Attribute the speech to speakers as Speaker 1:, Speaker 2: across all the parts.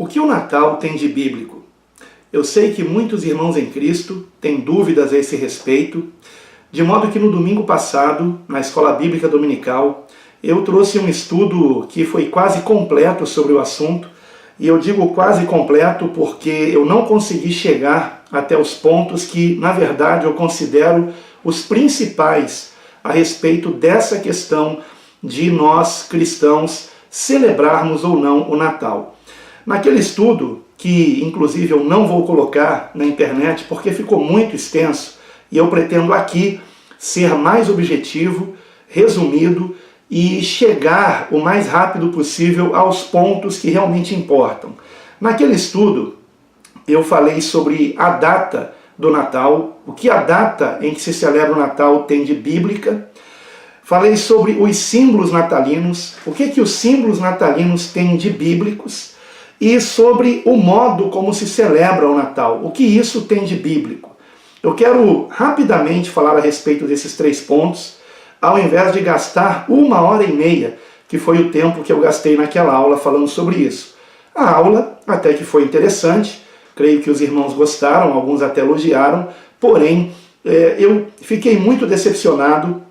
Speaker 1: O que o Natal tem de bíblico? Eu sei que muitos irmãos em Cristo têm dúvidas a esse respeito, de modo que no domingo passado, na Escola Bíblica Dominical, eu trouxe um estudo que foi quase completo sobre o assunto, e eu digo quase completo porque eu não consegui chegar até os pontos que, na verdade, eu considero os principais a respeito dessa questão de nós, cristãos, celebrarmos ou não o Natal. Naquele estudo, que inclusive eu não vou colocar na internet porque ficou muito extenso, e eu pretendo aqui ser mais objetivo, resumido e chegar o mais rápido possível aos pontos que realmente importam. Naquele estudo, eu falei sobre a data do Natal, o que a data em que se celebra o Natal tem de bíblica. Falei sobre os símbolos natalinos, o que os símbolos natalinos têm de bíblicos, e sobre o modo como se celebra o Natal, o que isso tem de bíblico. Eu quero rapidamente falar a respeito desses 3 pontos, ao invés de gastar 1h30, que foi o tempo que eu gastei naquela aula falando sobre isso. A aula até que foi interessante, creio que os irmãos gostaram, alguns até elogiaram, porém eu fiquei muito decepcionado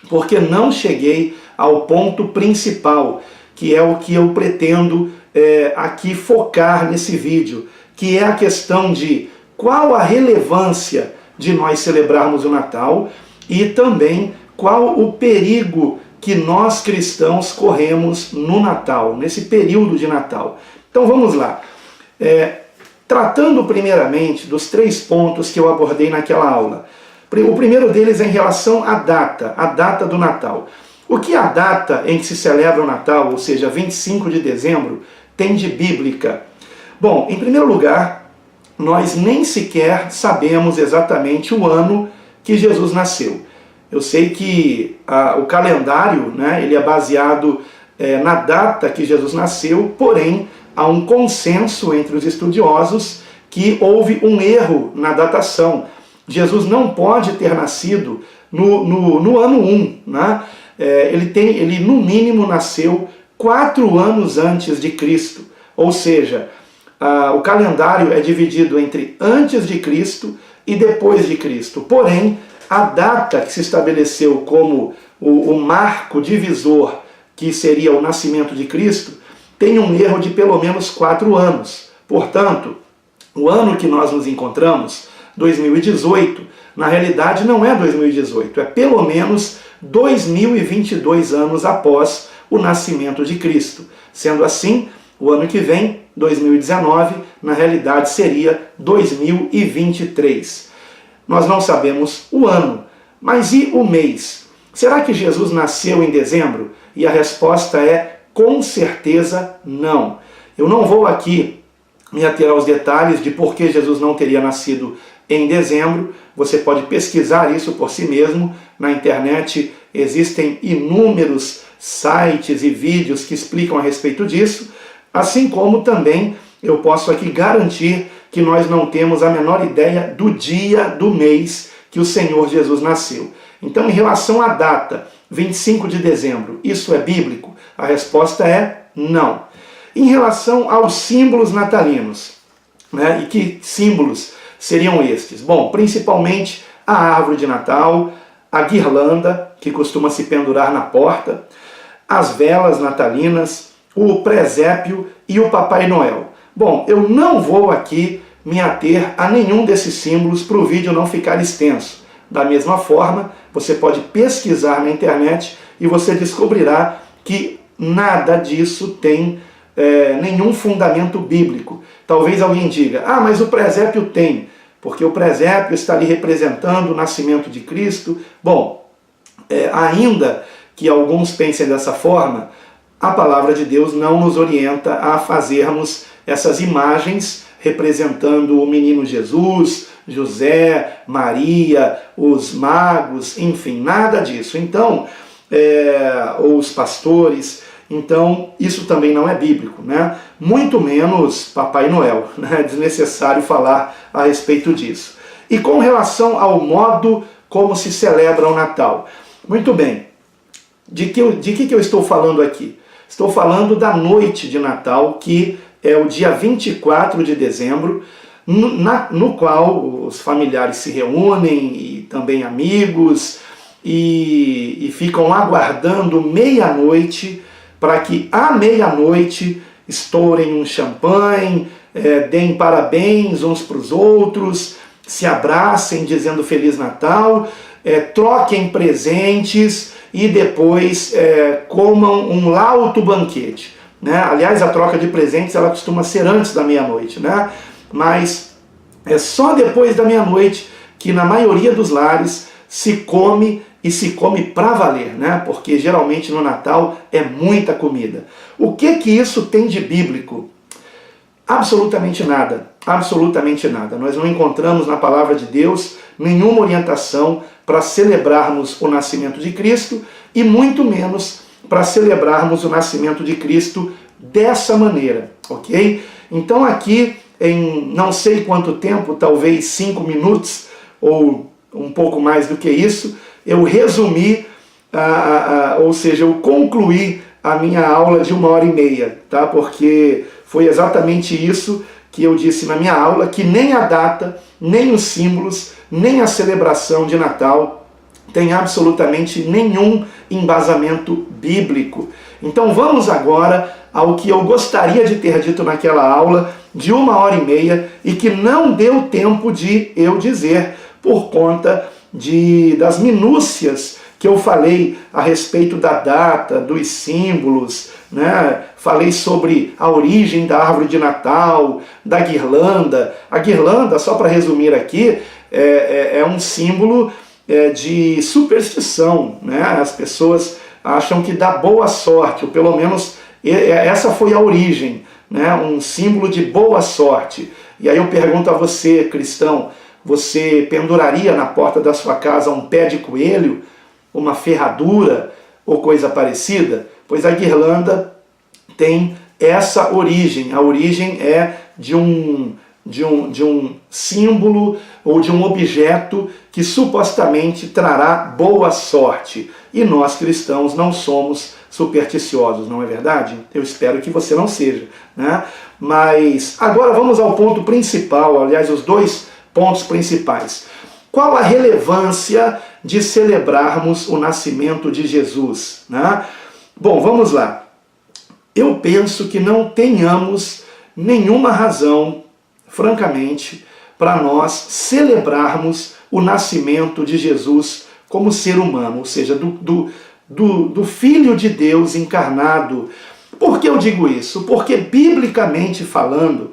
Speaker 1: porque não cheguei ao ponto principal, que é o que eu pretendo aqui focar nesse vídeo, que é a questão de qual a relevância de nós celebrarmos o Natal e também qual o perigo que nós cristãos corremos no Natal, nesse período de Natal. Então vamos lá. Tratando primeiramente dos 3 pontos que eu abordei naquela aula. O primeiro deles é em relação à data do Natal. O que a data em que se celebra o Natal, ou seja, 25 de dezembro, tem de bíblica? Bom, em primeiro lugar, nós nem sequer sabemos exatamente o ano que Jesus nasceu. Eu sei que o calendário, ele é baseado na data que Jesus nasceu, porém há um consenso entre os estudiosos que houve um erro na datação. Jesus não pode ter nascido no ano 1, né? Ele no mínimo nasceu 4 anos antes de Cristo, ou seja, o calendário é dividido entre antes de Cristo e depois de Cristo. Porém, a data que se estabeleceu como o marco divisor, que seria o nascimento de Cristo, tem um erro de pelo menos 4 anos. Portanto, o ano que nós nos encontramos, 2018, na realidade não é 2018, é pelo menos 2022 anos após o nascimento de Cristo. Sendo assim, o ano que vem, 2019, na realidade seria 2023. Nós não sabemos o ano, mas e o mês? Será que Jesus nasceu em dezembro? E a resposta é com certeza não. Eu não vou aqui me ater aos detalhes de por que Jesus não teria nascido em dezembro. Você pode pesquisar isso por si mesmo. Na internet existem inúmeros sites e vídeos que explicam a respeito disso, assim como também eu posso aqui garantir que nós não temos a menor ideia do dia do mês que o Senhor Jesus nasceu. Então, em relação à data, 25 de dezembro, isso é bíblico? A resposta é não. Em relação aos símbolos natalinos, e que símbolos seriam estes? Bom, principalmente a árvore de Natal, a guirlanda, que costuma se pendurar na porta, as velas natalinas, o presépio e o Papai Noel. Bom, eu não vou aqui me ater a nenhum desses símbolos para o vídeo não ficar extenso. Da mesma forma, você pode pesquisar na internet e você descobrirá que nada disso tem nenhum fundamento bíblico. Talvez alguém diga, mas o presépio tem, porque o presépio está ali representando o nascimento de Cristo. Bom, ainda que alguns pensem dessa forma, a palavra de Deus não nos orienta a fazermos essas imagens representando o menino Jesus, José, Maria, os magos, enfim, nada disso. Então, ou os pastores, então isso também não é bíblico, Muito menos Papai Noel, É desnecessário falar a respeito disso. E com relação ao modo como se celebra o Natal. Muito bem, de que eu estou falando aqui? Estou falando da noite de Natal, que é o dia 24 de dezembro, no qual os familiares se reúnem e também amigos e ficam aguardando meia-noite para que à meia-noite estourem um champanhe, deem parabéns uns para os outros, se abracem dizendo Feliz Natal, troquem presentes e depois comam um lauto banquete. Né? Aliás, a troca de presentes ela costuma ser antes da meia-noite, né? Mas é só depois da meia-noite que na maioria dos lares se come e se come para valer, né? Porque geralmente no Natal é muita comida. O que isso tem de bíblico? Absolutamente nada, absolutamente nada. Nós não encontramos na palavra de Deus nenhuma orientação para celebrarmos o nascimento de Cristo e muito menos para celebrarmos o nascimento de Cristo dessa maneira, ok? Então aqui, em não sei quanto tempo, talvez 5 minutos ou um pouco mais do que isso, eu resumi, ou seja, eu concluí a minha aula de 1h30, tá? Porque foi exatamente isso que eu disse na minha aula, que nem a data, nem os símbolos, nem a celebração de Natal tem absolutamente nenhum embasamento bíblico. Então vamos agora ao que eu gostaria de ter dito naquela aula de 1h30 e que não deu tempo de eu dizer por conta das minúcias que eu falei a respeito da data, dos símbolos, né? Falei sobre a origem da árvore de Natal, da guirlanda. A guirlanda, só para resumir aqui, é um símbolo de superstição, né? As pessoas acham que dá boa sorte, ou pelo menos essa foi a origem, né? Um símbolo de boa sorte. E aí eu pergunto a você, cristão, você penduraria na porta da sua casa um pé de coelho, uma ferradura ou coisa parecida? Pois a guirlanda tem essa origem. A origem é de um símbolo ou de um objeto que supostamente trará boa sorte. E nós cristãos não somos supersticiosos, não é verdade? Eu espero que você não seja, né? Mas agora vamos ao ponto principal, aliás, os dois pontos principais. Qual a relevância de celebrarmos o nascimento de Jesus, né? Bom, vamos lá. Eu penso que não tenhamos nenhuma razão, francamente, para nós celebrarmos o nascimento de Jesus como ser humano, ou seja, do Filho de Deus encarnado. Por que eu digo isso? Porque, biblicamente falando,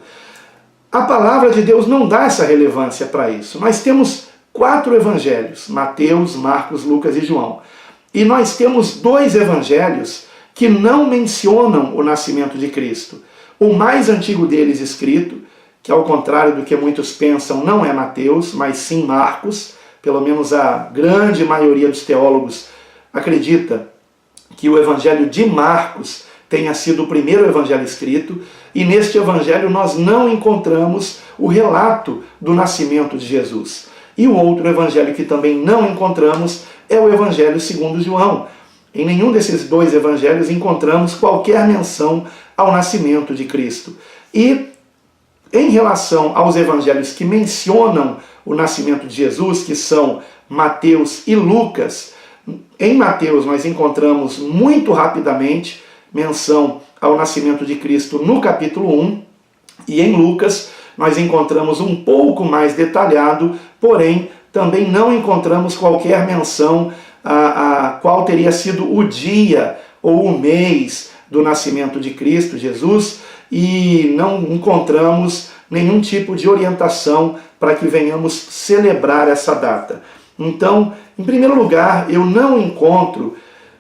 Speaker 1: a palavra de Deus não dá essa relevância para isso. Nós temos 4 evangelhos, Mateus, Marcos, Lucas e João. E nós temos 2 evangelhos que não mencionam o nascimento de Cristo. O mais antigo deles escrito, que ao contrário do que muitos pensam, não é Mateus, mas sim Marcos. Pelo menos a grande maioria dos teólogos acredita que o evangelho de Marcos tenha sido o primeiro evangelho escrito, e neste evangelho nós não encontramos o relato do nascimento de Jesus. E o outro evangelho que também não encontramos é o evangelho segundo João. Em nenhum desses 2 evangelhos encontramos qualquer menção ao nascimento de Cristo. E em relação aos evangelhos que mencionam o nascimento de Jesus, que são Mateus e Lucas, em Mateus nós encontramos muito rapidamente menção ao nascimento de Cristo no capítulo 1, e em Lucas nós encontramos um pouco mais detalhado, porém também não encontramos qualquer menção a qual teria sido o dia ou o mês do nascimento de Cristo Jesus, e não encontramos nenhum tipo de orientação para que venhamos celebrar essa data. Então, em primeiro lugar, eu não encontro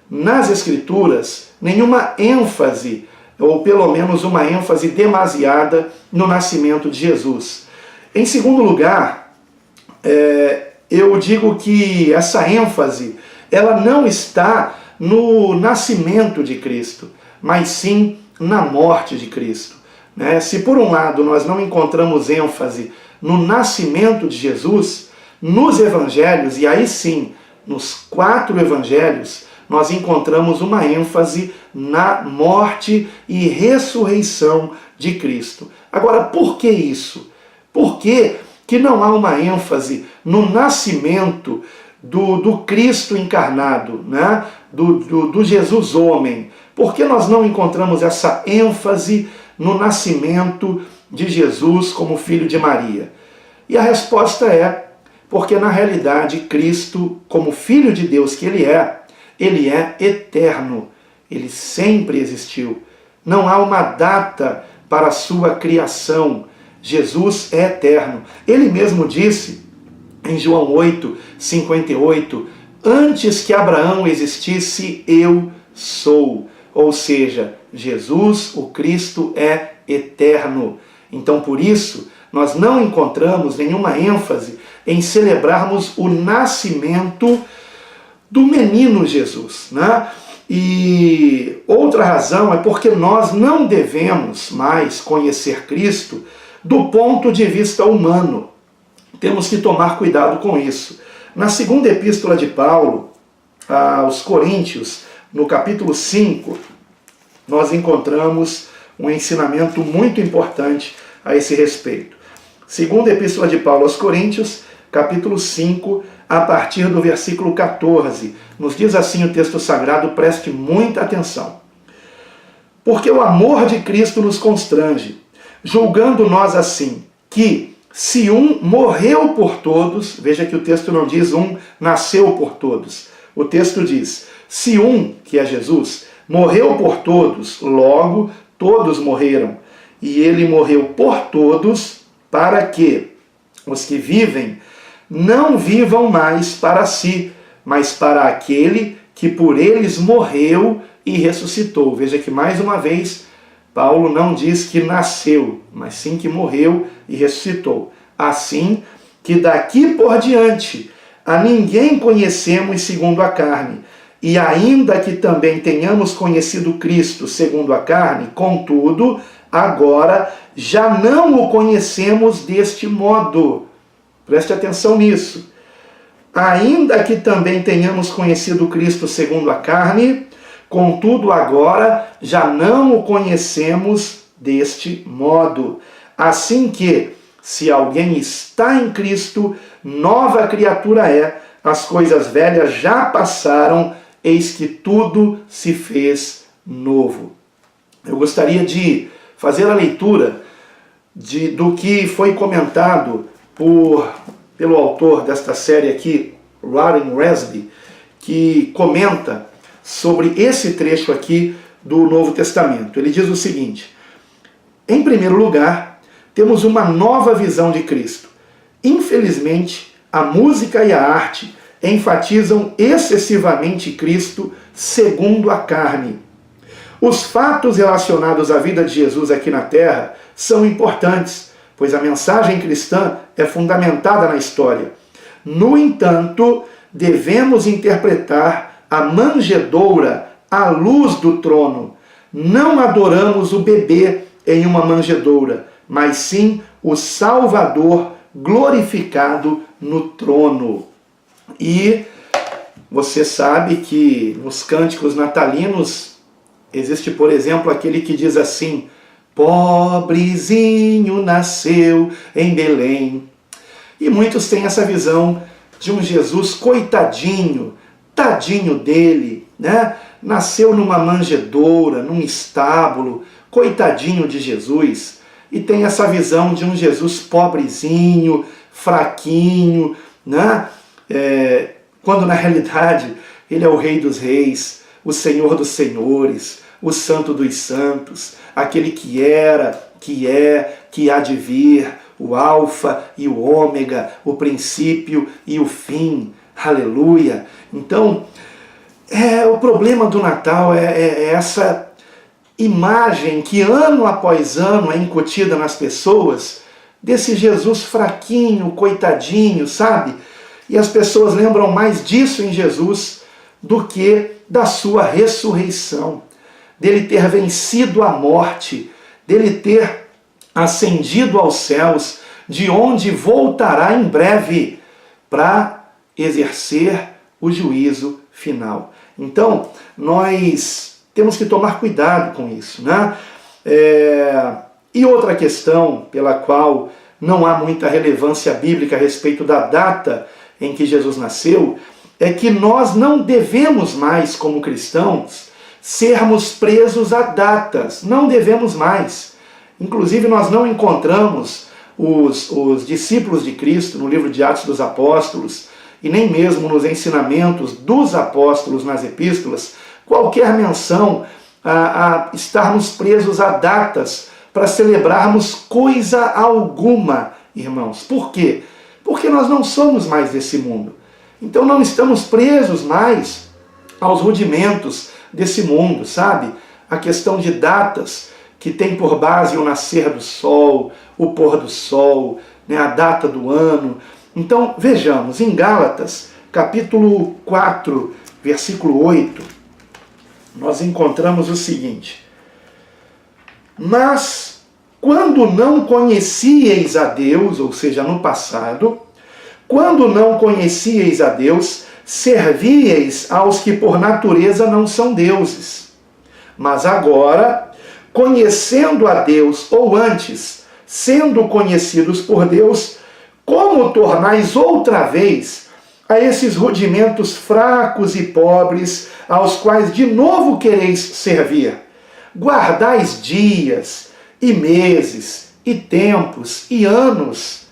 Speaker 1: nas Escrituras nenhuma ênfase, ou pelo menos uma ênfase demasiada no nascimento de Jesus. Em segundo lugar, eu digo que essa ênfase ela não está no nascimento de Cristo, mas sim na morte de Cristo. Se por um lado nós não encontramos ênfase no nascimento de Jesus, nos evangelhos, e aí sim, nos 4 evangelhos, nós encontramos uma ênfase na morte e ressurreição de Cristo. Agora, por que isso? Por que não há uma ênfase no nascimento do Cristo encarnado, né? do Jesus homem? Por que nós não encontramos essa ênfase no nascimento de Jesus como filho de Maria? E a resposta é porque na realidade Cristo, como filho de Deus que ele é eterno, ele sempre existiu. Não há uma data para a sua criação. Jesus é eterno. Ele mesmo disse em João 8:58, antes que Abraão existisse, eu sou. Ou seja, Jesus, o Cristo, é eterno. Então, por isso, nós não encontramos nenhuma ênfase em celebrarmos o nascimento do menino Jesus, né? E outra razão é porque nós não devemos mais conhecer Cristo do ponto de vista humano. Temos que tomar cuidado com isso. Na segunda epístola de Paulo aos Coríntios, no capítulo 5, nós encontramos um ensinamento muito importante a esse respeito. Segunda epístola de Paulo aos Coríntios, capítulo 5, a partir do versículo 14. Nos diz assim o texto sagrado, preste muita atenção. Porque o amor de Cristo nos constrange, julgando nós assim, que se um morreu por todos, veja que o texto não diz um nasceu por todos. O texto diz, se um, que é Jesus, morreu por todos, logo todos morreram. E ele morreu por todos, para que os que vivem não vivam mais para si, mas para aquele que por eles morreu e ressuscitou. Veja que mais uma vez, Paulo não diz que nasceu, mas sim que morreu e ressuscitou. Assim que daqui por diante a ninguém conhecemos segundo a carne, e ainda que também tenhamos conhecido Cristo segundo a carne, contudo, agora já não o conhecemos deste modo. Preste atenção nisso. Ainda que também tenhamos conhecido Cristo segundo a carne, contudo agora já não o conhecemos deste modo. Assim que, se alguém está em Cristo, nova criatura é, as coisas velhas já passaram, eis que tudo se fez novo. Eu gostaria de fazer a leitura do que foi comentado pelo autor desta série aqui, Warren Wiersbe, que comenta sobre esse trecho aqui do Novo Testamento. Ele diz o seguinte: em primeiro lugar, temos uma nova visão de Cristo. Infelizmente, a música e a arte enfatizam excessivamente Cristo segundo a carne. Os fatos relacionados à vida de Jesus aqui na Terra são importantes, pois a mensagem cristã é fundamentada na história. No entanto, devemos interpretar a manjedoura à luz do trono. Não adoramos o bebê em uma manjedoura, mas sim o Salvador glorificado no trono. E você sabe que nos cânticos natalinos existe, por exemplo, aquele que diz assim: pobrezinho nasceu em Belém. E muitos têm essa visão de um Jesus coitadinho, tadinho dele, né? Nasceu numa manjedoura, num estábulo, coitadinho de Jesus. E tem essa visão de um Jesus pobrezinho, fraquinho, né? Quando na realidade ele é o Rei dos Reis, o Senhor dos Senhores, o Santo dos Santos, aquele que era, que é, que há de vir, o Alfa e o Ômega, o princípio e o fim. Aleluia! Então, o problema do Natal é essa imagem que ano após ano é incutida nas pessoas desse Jesus fraquinho, coitadinho, sabe? E as pessoas lembram mais disso em Jesus do que da sua ressurreição, dele ter vencido a morte, dele ter ascendido aos céus, de onde voltará em breve para exercer o juízo final. Então, nós temos que tomar cuidado com isso, né? E outra questão pela qual não há muita relevância bíblica a respeito da data em que Jesus nasceu, é que nós não devemos mais, como cristãos, sermos presos a datas. Não devemos mais. Inclusive, nós não encontramos os discípulos de Cristo no livro de Atos dos Apóstolos, e nem mesmo nos ensinamentos dos apóstolos nas epístolas, qualquer menção a estarmos presos a datas para celebrarmos coisa alguma, irmãos. Por quê? Porque nós não somos mais desse mundo. Então não estamos presos mais aos rudimentos desse mundo, sabe? A questão de datas que tem por base o nascer do sol, o pôr do sol, né, a data do ano. Então vejamos, em Gálatas, capítulo 4, versículo 8, nós encontramos o seguinte: mas quando não conhecieis a Deus, ou seja, no passado, quando não conhecieis a Deus, servíeis aos que por natureza não são deuses. Mas agora, conhecendo a Deus, ou antes, sendo conhecidos por Deus, como tornais outra vez a esses rudimentos fracos e pobres, aos quais de novo quereis servir? Guardais dias, e meses, e tempos, e anos.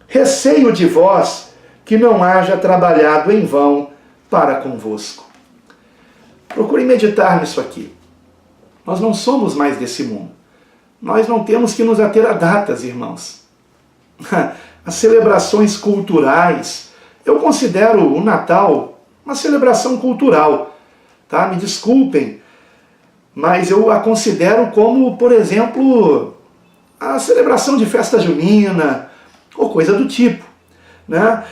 Speaker 1: Receio de vós que não haja trabalhado em vão para convosco. Procure meditar nisso aqui. Nós não somos mais desse mundo. Nós não temos que nos ater a datas, irmãos. As celebrações culturais, eu considero o Natal uma celebração cultural, tá? Me desculpem, mas eu a considero como, por exemplo, a celebração de festa junina, ou coisa do tipo, né?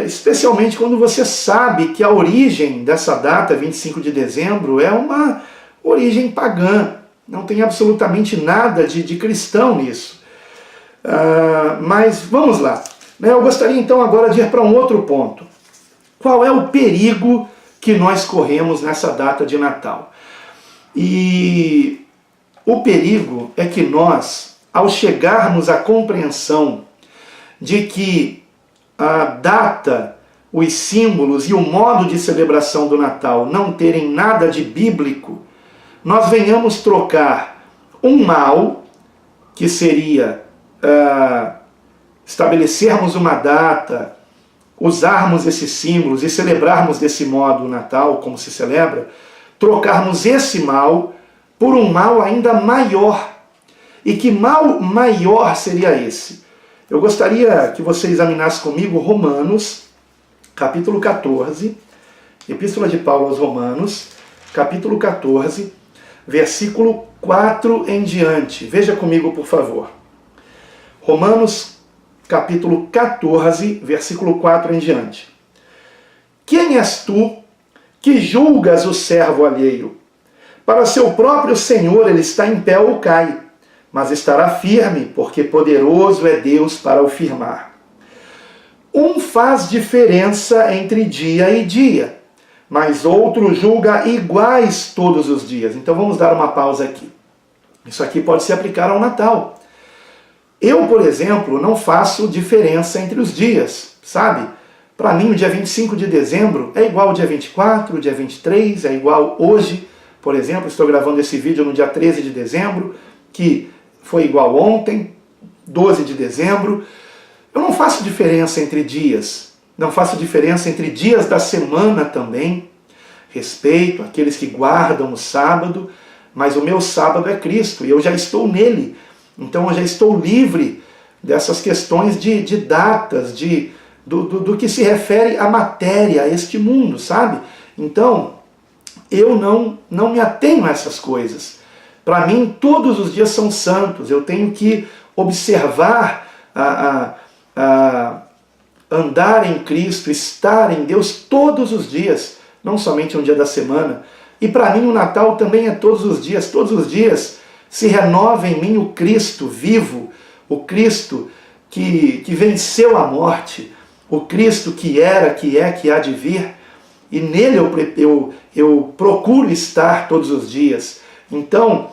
Speaker 1: Especialmente quando você sabe que a origem dessa data, 25 de dezembro, é uma origem pagã. Não tem absolutamente nada de cristão nisso. Mas vamos lá. Eu gostaria então agora de ir para um outro ponto. Qual é o perigo que nós corremos nessa data de Natal? E o perigo é que nós, ao chegarmos à compreensão de que a data, os símbolos e o modo de celebração do Natal não terem nada de bíblico, nós venhamos trocar um mal, que seria estabelecermos uma data, usarmos esses símbolos e celebrarmos desse modo o Natal, como se celebra, trocarmos esse mal por um mal ainda maior. E que mal maior seria esse? Eu gostaria que você examinasse comigo Romanos, capítulo 14, Epístola de Paulo aos Romanos, capítulo 14, versículo 4 em diante. Veja comigo, por favor. Romanos, capítulo 14, versículo 4 em diante. Quem és tu que julgas o servo alheio? Para seu próprio Senhor ele está em pé ou cai, mas estará firme, porque poderoso é Deus para o firmar. Um faz diferença entre dia e dia, mas outro julga iguais todos os dias. Então vamos dar uma pausa aqui. Isso aqui pode se aplicar ao Natal. Eu, por exemplo, não faço diferença entre os dias, sabe? Para mim, o dia 25 de dezembro é igual ao dia 24, o dia 23, é igual hoje. Por exemplo, estou gravando esse vídeo no dia 13 de dezembro, que foi igual ontem, 12 de dezembro. Eu não faço diferença entre dias. Não faço diferença entre dias da semana também. Respeito aqueles que guardam o sábado, mas o meu sábado é Cristo e eu já estou nele. Então eu já estou livre dessas questões de datas, do que se refere à matéria, a este mundo, sabe? Então, eu não me atenho a essas coisas. Para mim, todos os dias são santos. Eu tenho que observar, andar em Cristo, estar em Deus todos os dias, não somente um dia da semana. E para mim o Natal também é todos os dias. Todos os dias se renova em mim o Cristo vivo, o Cristo que venceu a morte, o Cristo que era, que é, que há de vir. E nele eu procuro estar todos os dias. Então,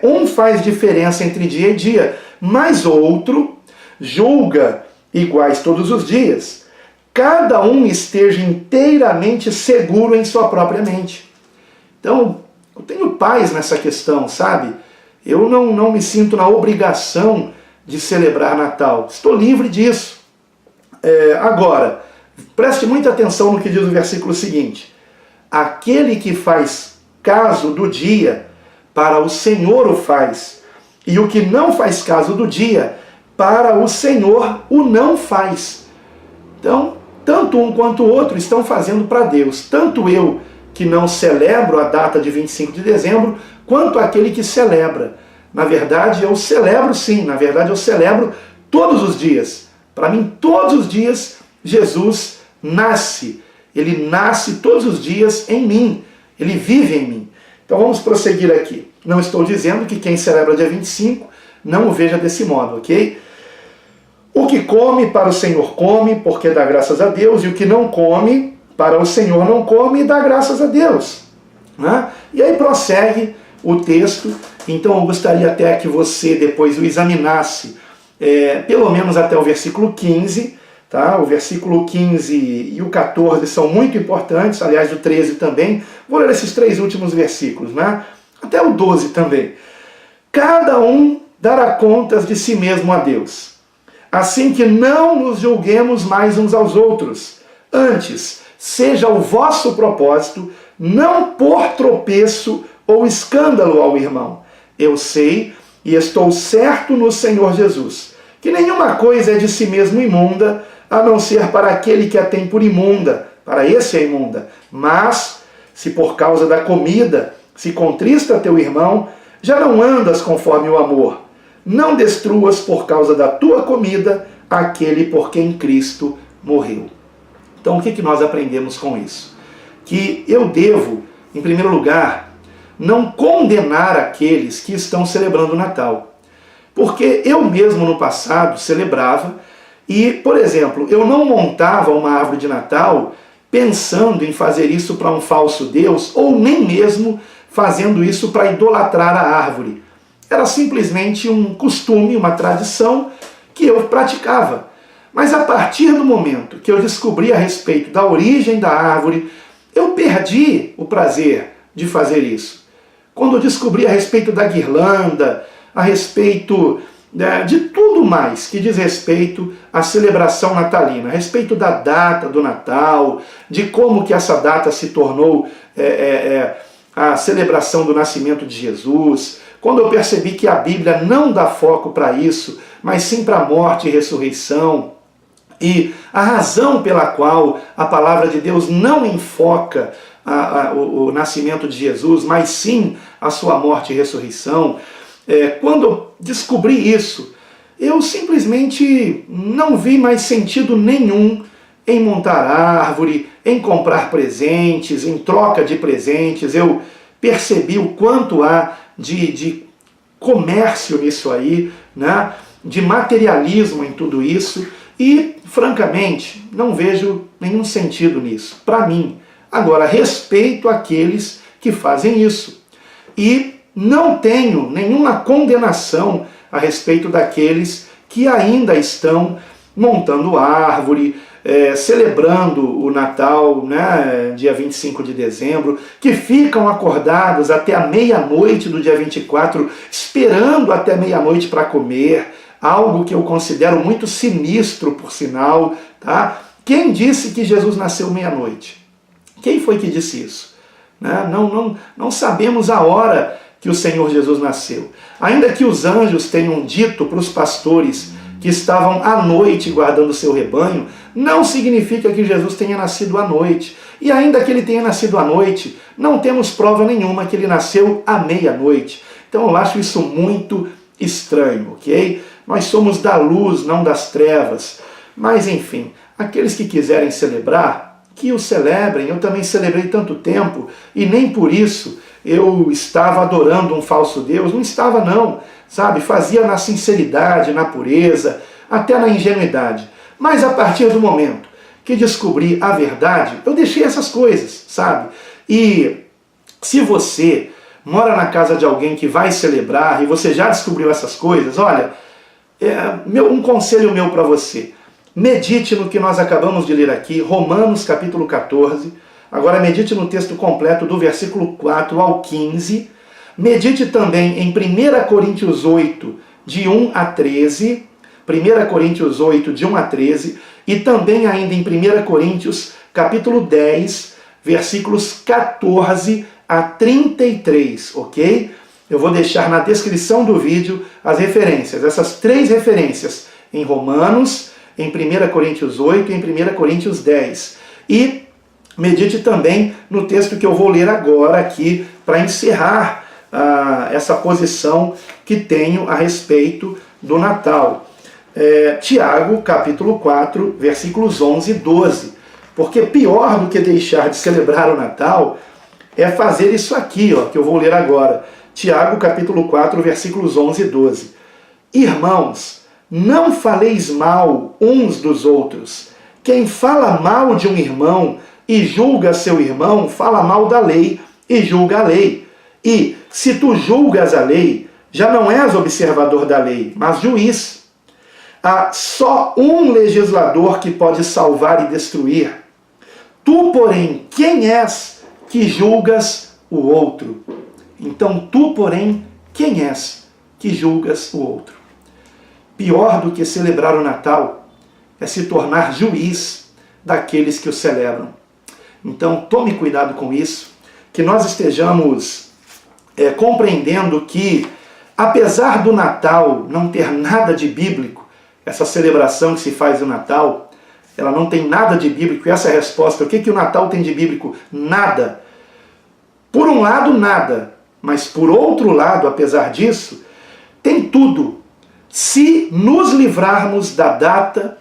Speaker 1: Um faz diferença entre dia e dia, mas outro julga iguais todos os dias. Cada um esteja inteiramente seguro em sua própria mente. Então, eu tenho paz nessa questão, sabe? Eu não me sinto na obrigação de celebrar Natal. Estou livre disso. Agora, preste muita atenção no que diz o versículo seguinte. Aquele que faz caso do dia, para o Senhor o faz. E o que não faz caso do dia, para o Senhor o não faz. Então, tanto um quanto o outro estão fazendo para Deus. Tanto eu, que não celebro a data de 25 de dezembro, quanto aquele que celebra. Na verdade, eu celebro sim. Na verdade, eu celebro todos os dias. Para mim, todos os dias, Jesus nasce. Ele nasce todos os dias em mim. Ele vive em mim. Então vamos prosseguir aqui. Não estou dizendo que quem celebra dia 25 não o veja desse modo, ok? O que come, para o Senhor come, porque dá graças a Deus, e o que não come, para o Senhor não come e dá graças a Deus. Né? E aí prossegue o texto. Então eu gostaria até que você depois o examinasse, pelo menos até o versículo 15, tá? O versículo 15 e o 14 são muito importantes, aliás o 13 também. Vou ler esses 3 últimos versículos, né? Até o 12 também. Cada um dará contas de si mesmo a Deus, assim que não nos julguemos mais uns aos outros. Antes, seja o vosso propósito não pôr tropeço ou escândalo ao irmão. Eu sei e estou certo no Senhor Jesus, que nenhuma coisa é de si mesmo imunda, a não ser para aquele que a tem por imunda, para esse é imunda. Mas, se por causa da comida se contrista teu irmão, já não andas conforme o amor. Não destruas por causa da tua comida aquele por quem Cristo morreu. Então o que nós aprendemos com isso? Que eu devo, em primeiro lugar, não condenar aqueles que estão celebrando o Natal. Porque eu mesmo no passado celebrava e, por exemplo, eu não montava uma árvore de Natal pensando em fazer isso para um falso Deus ou nem mesmo fazendo isso para idolatrar a árvore. Era simplesmente um costume, uma tradição que eu praticava. Mas a partir do momento que eu descobri a respeito da origem da árvore, eu perdi o prazer de fazer isso. Quando eu descobri a respeito da guirlanda, a respeito de tudo mais que diz respeito à celebração natalina, a respeito da data do Natal, de como que essa data se tornou a celebração do nascimento de Jesus, quando eu percebi que a Bíblia não dá foco para isso, mas sim para a morte e ressurreição, e a razão pela qual a palavra de Deus não enfoca o nascimento de Jesus, mas sim a sua morte e ressurreição, quando eu descobri isso, eu simplesmente não vi mais sentido nenhum em montar árvore, em comprar presentes, em troca de presentes. Eu percebi o quanto há de comércio nisso aí, né? De materialismo em tudo isso, e, francamente, não vejo nenhum sentido nisso, para mim. Agora, respeito aqueles que fazem isso. E não tenho nenhuma condenação a respeito daqueles que ainda estão montando árvore, celebrando o Natal, né, dia 25 de dezembro, que ficam acordados até a meia-noite do dia 24, esperando até meia-noite para comer, algo que eu considero muito sinistro, por sinal. Tá? Quem disse que Jesus nasceu meia-noite? Quem foi que disse isso? Né? Não sabemos a hora que o Senhor Jesus nasceu. Ainda que os anjos tenham dito para os pastores que estavam à noite guardando o seu rebanho, não significa que Jesus tenha nascido à noite. E ainda que ele tenha nascido à noite, não temos prova nenhuma que ele nasceu à meia-noite. Então eu acho isso muito estranho, ok? Nós somos da luz, não das trevas. Mas enfim, aqueles que quiserem celebrar, que o celebrem. Eu também celebrei tanto tempo e nem por isso eu estava adorando um falso Deus. Não estava não, sabe? Fazia na sinceridade, na pureza, até na ingenuidade. Mas a partir do momento que descobri a verdade, eu deixei essas coisas, sabe? E se você mora na casa de alguém que vai celebrar e você já descobriu essas coisas, olha, um conselho meu para você. Medite no que nós acabamos de ler aqui, Romanos capítulo 14. Agora medite no texto completo do versículo 4 ao 15. Medite também em 1 Coríntios 8, de 1 a 13. 1 Coríntios 8, de 1 a 13. E também ainda em 1 Coríntios capítulo 10, versículos 14 a 33, ok? Eu vou deixar na descrição do vídeo as referências, essas 3 referências, em Romanos, em 1 Coríntios 8 e em 1 Coríntios 10. E medite também no texto que eu vou ler agora aqui, para encerrar essa posição que tenho a respeito do Natal. Tiago, capítulo 4, versículos 11 e 12. Porque pior do que deixar de celebrar o Natal é fazer isso aqui, ó, que eu vou ler agora. Tiago, capítulo 4, versículos 11 e 12. Irmãos, não faleis mal uns dos outros. Quem fala mal de um irmão e julga seu irmão, fala mal da lei e julga a lei. E, se tu julgas a lei, já não és observador da lei, mas juiz. Há só um legislador que pode salvar e destruir. Tu, porém, quem és que julgas o outro? Então, tu, porém, quem és que julgas o outro? Pior do que celebrar o Natal é se tornar juiz daqueles que o celebram. Então, tome cuidado com isso, que nós estejamos compreendendo que, apesar do Natal não ter nada de bíblico, essa celebração que se faz do Natal, ela não tem nada de bíblico. E essa é a resposta. O que o Natal tem de bíblico? Nada. Por um lado, nada. Mas por outro lado, apesar disso, tem tudo. Se nos livrarmos da data,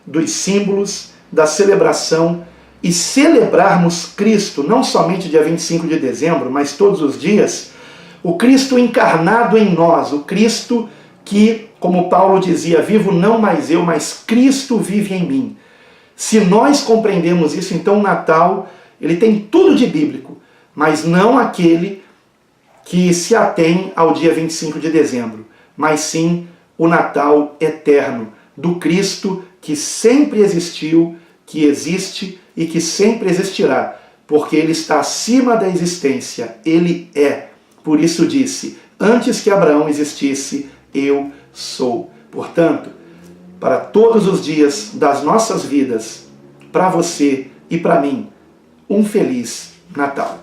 Speaker 1: dos símbolos, da celebração e celebrarmos Cristo, não somente dia 25 de dezembro, mas todos os dias, o Cristo encarnado em nós, o Cristo que, como Paulo dizia, vivo não mais eu, mas Cristo vive em mim. Se nós compreendemos isso, então o Natal, ele tem tudo de bíblico, mas não aquele que se atém ao dia 25 de dezembro, mas sim o Natal eterno, do Cristo que sempre existiu, que existe e que sempre existirá, porque ele está acima da existência, ele é. Por isso disse, antes que Abraão existisse, eu sou. Portanto, para todos os dias das nossas vidas, para você e para mim, um Feliz Natal.